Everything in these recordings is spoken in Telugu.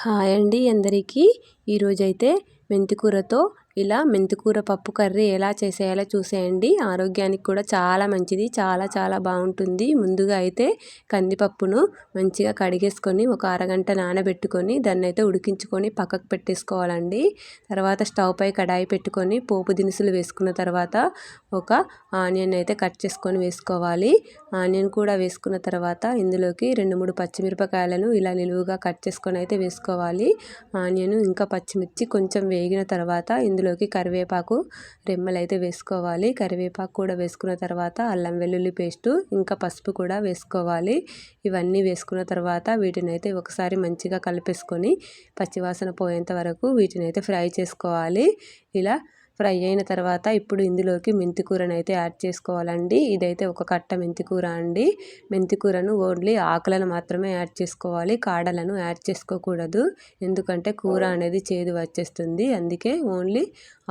హాయ్ అండి అందరికీ. ఈరోజైతే మెంతికూరతో ఇలా మెంతికూర పప్పు కర్రీ ఎలా చేసేయాలో చూసేయండి. ఆరోగ్యానికి కూడా చాలా మంచిది, చాలా చాలా బాగుంటుంది. ముందుగా అయితే కందిపప్పును మంచిగా కడిగేసుకొని ఒక అరగంట నానబెట్టుకొని దాన్ని అయితే ఉడికించుకొని పక్కకు పెట్టేసుకోవాలండి. తర్వాత స్టవ్ పై కడాయి పెట్టుకొని పోపు దినుసులు వేసుకున్న తర్వాత ఒక ఆనియన్ అయితే కట్ చేసుకొని వేసుకోవాలి. ఆనియన్ కూడా వేసుకున్న తర్వాత ఇందులోకి 2-3 పచ్చిమిరపకాయలను ఇలా నిలువుగా కట్ చేసుకొని అయితే వేసుకోవాలి. ఆనియన్ ఇంకా పచ్చిమిర్చి కొంచెం వేగిన తర్వాత ఇందులోకి కరివేపాకు రెమ్మలు అయితే వేసుకోవాలి. కరివేపాకు కూడా వేసుకున్న తర్వాత అల్లం వెల్లుల్లి పేస్టు ఇంకా పసుపు కూడా వేసుకోవాలి. ఇవన్నీ వేసుకున్న తర్వాత వీటిని అయితే ఒకసారి మంచిగా కలిపేసుకొని పచ్చివాసన పోయేంత వరకు వీటిని అయితే ఫ్రై చేసుకోవాలి. ఇలా ఫ్రై అయిన తర్వాత ఇప్పుడు ఇందులోకి మెంతికూరను అయితే యాడ్ చేసుకోవాలండి. ఇదైతే ఒక కట్ట మెంతికూర అండి. మెంతికూరను ఓన్లీ ఆకులను మాత్రమే యాడ్ చేసుకోవాలి, కాడలను యాడ్ చేసుకోకూడదు. ఎందుకంటే కూర అనేది చేదు వచ్చేస్తుంది, అందుకే ఓన్లీ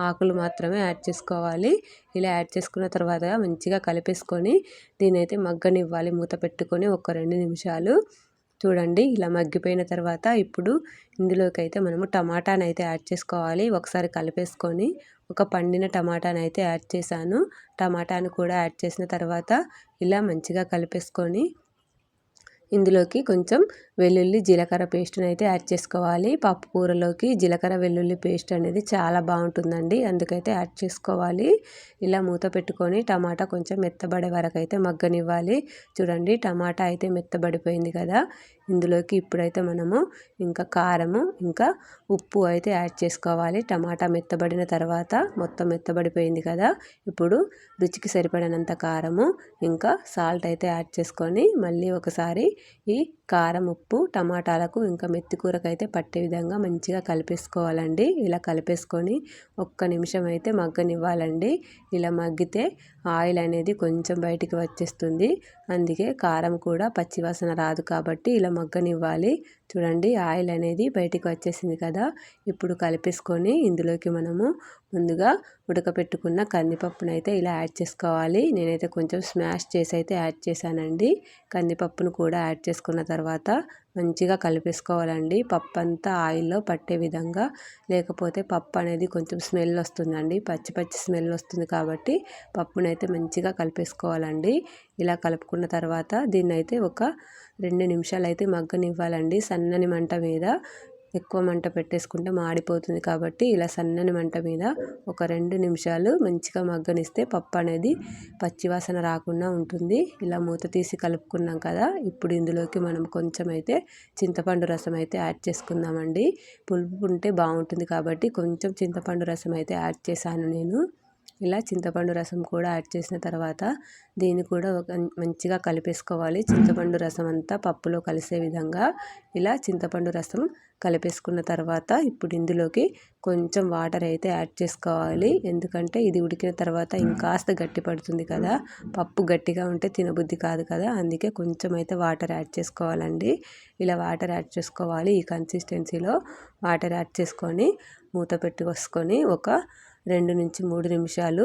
ఆకులు మాత్రమే యాడ్ చేసుకోవాలి. ఇలా యాడ్ చేసుకున్న తర్వాత మంచిగా కలిపేసుకొని దీనైతే మగ్గనివ్వాలి. మూత పెట్టుకొని ఒక 2 నిమిషాలు చూడండి. ఇలా మగ్గిపోయిన తర్వాత ఇప్పుడు ఇందులోకి అయితే మనము టమాటాని అయితే యాడ్ చేసుకోవాలి. ఒకసారి కలిపేసుకొని ఒక పండిన టమాటాని అయితే యాడ్ చేశాను. టమాటాను కూడా యాడ్ చేసిన తర్వాత ఇలా మంచిగా కలిపేసుకొని ఇందులోకి కొంచెం వెల్లుల్లి జీలకర్ర పేస్ట్ని అయితే యాడ్ చేసుకోవాలి. పప్పు కూరలోకి జీలకర్ర వెల్లుల్లి పేస్ట్ అనేది చాలా బాగుంటుందండి, అందుకైతే యాడ్ చేసుకోవాలి. ఇలా మూత పెట్టుకొని టమాటా కొంచెం మెత్తబడే వరకు అయితే మగ్గనివ్వాలి. చూడండి టమాటా అయితే మెత్తబడిపోయింది కదా. ఇందులోకి ఇప్పుడైతే మనము ఇంకా కారము ఇంకా ఉప్పు అయితే యాడ్ చేసుకోవాలి. టమాటా మెత్తబడిన తర్వాత మొత్తం మెత్తబడిపోయింది కదా. ఇప్పుడు రుచికి సరిపడినంత కారము ఇంకా సాల్ట్ అయితే యాడ్ చేసుకొని మళ్ళీ ఒకసారి ఈ కారం ఉప్పు టమాటాలకు ఇంకా మెత్తికూరకు అయితే పట్టే విధంగా మంచిగా కలిపేసుకోవాలండి. ఇలా కలిపేసుకొని ఒక్క నిమిషం అయితే మగ్గనివ్వాలండి. ఇలా మగ్గితే ఆయిల్ అనేది కొంచెం బయటికి వచ్చేస్తుంది, అందుకే కారం కూడా పచ్చివాసన రాదు కాబట్టి ఇలా మగ్గనివ్వాలి. చూడండి ఆయిల్ అనేది బయటికి వచ్చేసింది కదా. ఇప్పుడు కలిపేసుకొని ఇందులోకి మనము ముందుగా ఉడకపెట్టుకున్న కందిపప్పును అయితే ఇలా యాడ్ చేసుకోవాలి. నేనైతే కొంచెం స్మాష్ చేసి అయితే యాడ్ చేశానండి. కందిపప్పును కూడా యాడ్ చేసుకున్న తర్వాత మంచిగా కలిపేసుకోవాలండి. పప్పు అంతా ఆయిల్లో పట్టే విధంగా, లేకపోతే పప్పు అనేది కొంచెం స్మెల్ వస్తుందండి, పచ్చి పచ్చి స్మెల్ వస్తుంది కాబట్టి పప్పునైతే మంచిగా కలిపేసుకోవాలండి. ఇలా కలుపుకున్న తర్వాత దీన్ని అయితే ఒక 2 నిమిషాలు అయితే మగ్గనివ్వాలండి. సన్నని మంట మీద, ఎక్కువ మంట పెట్టేసుకుంటే మాడిపోతుంది కాబట్టి ఇలా సన్నని మంట మీద ఒక 2 నిమిషాలు మంచిగా మగ్గనిస్తే పప్పు అనేది పచ్చివాసన రాకుండా ఉంటుంది. ఇలా మూత తీసి కలుపుకున్నాం కదా. ఇప్పుడు ఇందులోకి మనం కొంచెం అయితే చింతపండు రసం అయితే యాడ్ చేసుకుందామండి. పులుపు ఉంటే బాగుంటుంది కాబట్టి కొంచెం చింతపండు రసం అయితే యాడ్ చేశాను నేను. ఇలా చింతపండు రసం కూడా యాడ్ చేసిన తర్వాత దీన్ని కూడా మంచిగా కలిపేసుకోవాలి. చింతపండు రసం అంతా పప్పులో కలిసే విధంగా ఇలా చింతపండు రసం కలిపేసుకున్న తర్వాత ఇప్పుడు ఇందులోకి కొంచెం వాటర్ అయితే యాడ్ చేసుకోవాలి. ఎందుకంటే ఇది ఉడికిన తర్వాత ఇంకాస్త గట్టి పడుతుంది కదా. పప్పు గట్టిగా ఉంటే తినబుద్ధి కాదు కదా, అందుకే కొంచెం అయితే వాటర్ యాడ్ చేసుకోవాలండి. ఇలా వాటర్ యాడ్ చేసుకోవాలి. ఈ కన్సిస్టెన్సీలో వాటర్ యాడ్ చేసుకొని మూత పెట్టుకొని ఒక 2-3 నిమిషాలు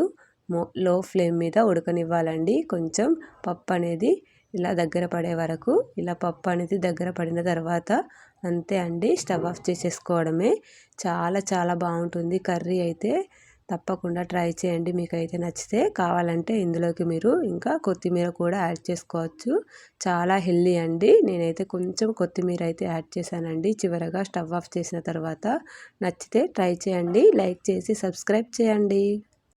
లో ఫ్లేమ్ మీద ఉడకనివ్వాలండి. కొంచెం పప్పు అనేది ఇలా దగ్గర పడే వరకు. ఇలా పప్పు అనేది దగ్గర పడిన తర్వాత అంతే అండి, స్టవ్ ఆఫ్ చేసేసుకోవడమే. చాలా చాలా బాగుంటుంది కర్రీ అయితే. తప్పకుండా ట్రై చేయండి, మీకైతే నచ్చితే. కావాలంటే ఇందులోకి మీరు ఇంకా కొత్తిమీర కూడా యాడ్ చేసుకోవచ్చు. చాలా హెల్దీ అండి. నేనైతే కొంచెం కొత్తిమీర అయితే యాడ్ చేశానండి చివరగా స్టవ్ ఆఫ్ చేసిన తర్వాత. నచ్చితే ట్రై చేయండి, లైక్ చేసి సబ్స్క్రైబ్ చేయండి.